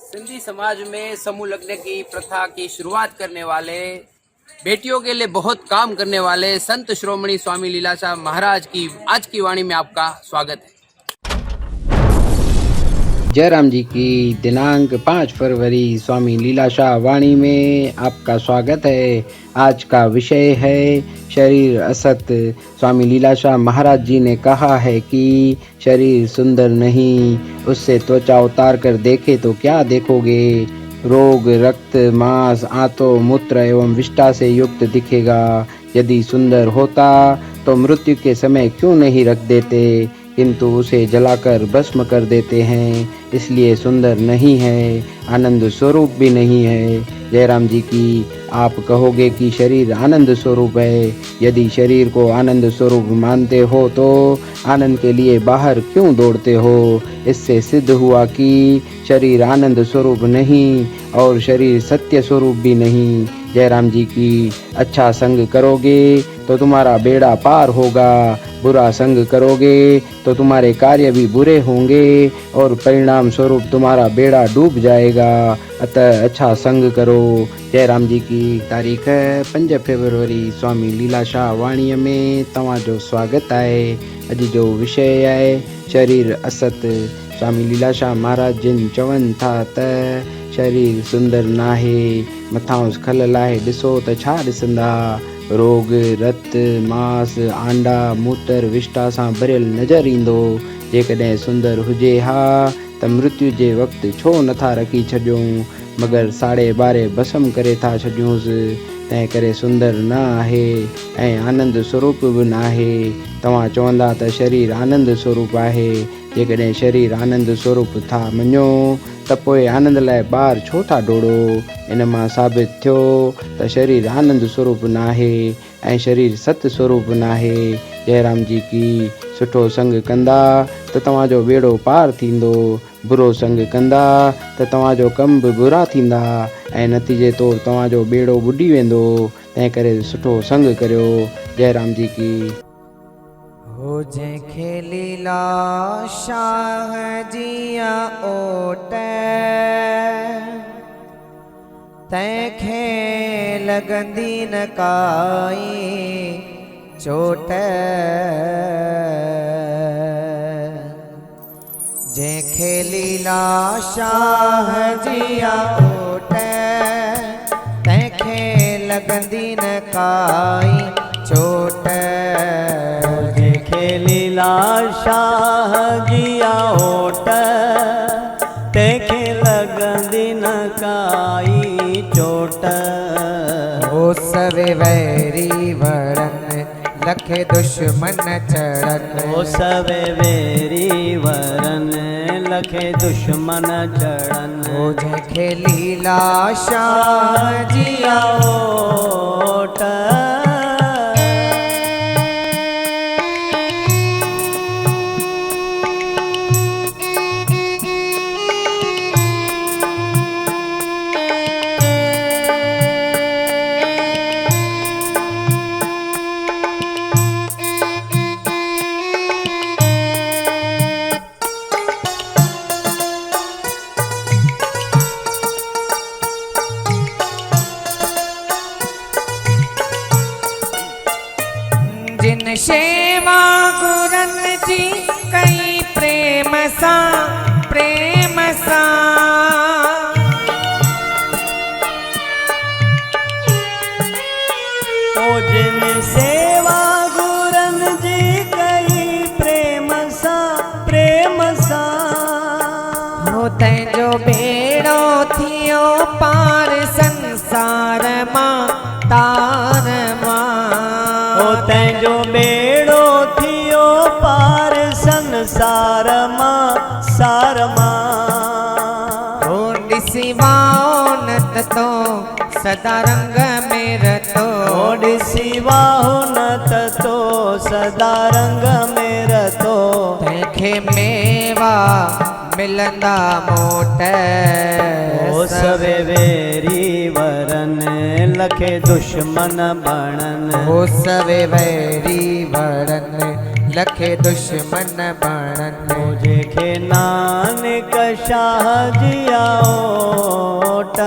सिंधी समाज में समूह लग्न की प्रथा की शुरुआत करने वाले, बेटियों के लिए बहुत काम करने वाले संत श्रोमणी स्वामी लीलाशाह महाराज की आज की वाणी में आपका स्वागत है। जयराम जी की दिनांक 5 फरवरी स्वामी लीलाशाह वाणी में आपका स्वागत है। आज का विषय है शरीर असत। स्वामी लीलाशाह महाराज जी ने कहा है कि शरीर सुंदर नहीं, उससे त्वचा उतार कर देखे तो क्या देखोगे। रोग, रक्त, मांस, आंतों, मूत्र एवं विष्ठा से युक्त दिखेगा। यदि सुंदर होता तो मृत्यु के समय क्यों नहीं रख देते, किंतु उसे जलाकर भस्म कर देते हैं। इसलिए सुंदर नहीं है, आनंद स्वरूप भी नहीं है। जयराम जी की आप कहोगे कि शरीर आनंद स्वरूप है। यदि शरीर को आनंद स्वरूप मानते हो तो आनंद के लिए बाहर क्यों दौड़ते हो। इससे सिद्ध हुआ कि शरीर आनंद स्वरूप नहीं और शरीर सत्य स्वरूप भी नहीं। जयराम जी की अच्छा संग करोगे तो तुम्हारा बेड़ा पार होगा, बुरा संग करोगे तो तुम्हारे कार्य भी बुरे होंगे और परिणाम स्वरूप तुम्हारा बेड़ा डूब जाएगा। अतः अच्छा संग करो। जयराम जी की तारीख़ 5 फरवरी स्वामी लीलाशाह वाणीअ में तव्हांजो स्वागत आहे। अॼु जो विषय आहे शरीर असत। स्वामी लीलाशाह महाराज जिन चवनि था त शरीर सुंदर नाहे, मथां खलल आहे, ॾिसो त छा ॾिसंदा। रोग, रत, मांस, आंडा, मूत्र, विष्ठा सां भरियल नज़र ईंदो। जेकॾहिं सुंदर हुजे हा त मृत्यु जे वक़्तु छो नथा रखी छॾियूं, मगर साड़े ॿारे भस्म करे था छॾियूंसि। तंहिं करे सुंदर न आहे ऐं आनंद स्वरूप बि न आहे। तव्हां चवंदा त शरीर आनंद स्वरूप आहे। जेकॾहिं शरीर आनंद स्वरूप था मञो त पोइ आनंद लाइ ॿाहिरि छो था डोड़ो। इन मां साबित थियो त शरीर आनंद स्वरूप न आहे ऐं शरीर सत्य स्वरूप न आहे। जयराम जी की सुठो संग कंदा त तव्हांजो बेड़ो पार थींदो, बुरो संग कंदा त तव्हांजो कम बि बुरा थींदा ऐं नतीजे तौरु तव्हांजो बेड़ो ॿुॾी वेंदो। तंहिं करे सुठो संग करियो। जयराम जी की। हो जंहिंखे लीलाशाह जिया ओट, तंहिंखे लॻंदी न काई चोट। जंहिंखे लीलाशाह जिया ओट, तंहिंखे लॻंदी न काई चोट। लीलाशाह जिया ओट, तंहिंखे लॻंदी न काई चोट। ओ सवे वैरी वरन, लखे दुश्मन चढ़न। ओ सवे वैरी वरन, लखे दुश्मन चढ़न। ओ जंहिंखे लीलाशाह जिया ओट, जिन शेवा गुरन जी कई प्रेम सां, प्रेम सां। ओ जिन सेवा गुरन जी कई प्रेम सां, प्रेम सां। हो तंहिंजो बेड़ो थियो पार संसार मां, तार मां। ओ तंहिंजो बेड़ो थियो पार संसार मां, सार मां। हो ॾिसी वाओ न त तो सदा रंग में रतो। ओ ॾिसी वाहो न त तो सदा रंग में रतो। तंहिंखे मेवा मिलंदा मोट। ओ सवे वेरी वरन, लखे दुश्मन बणन। हो सवे वैरी वरन, लखे दुश्मन बाणन मुझे खे नानक शाह जिया ओट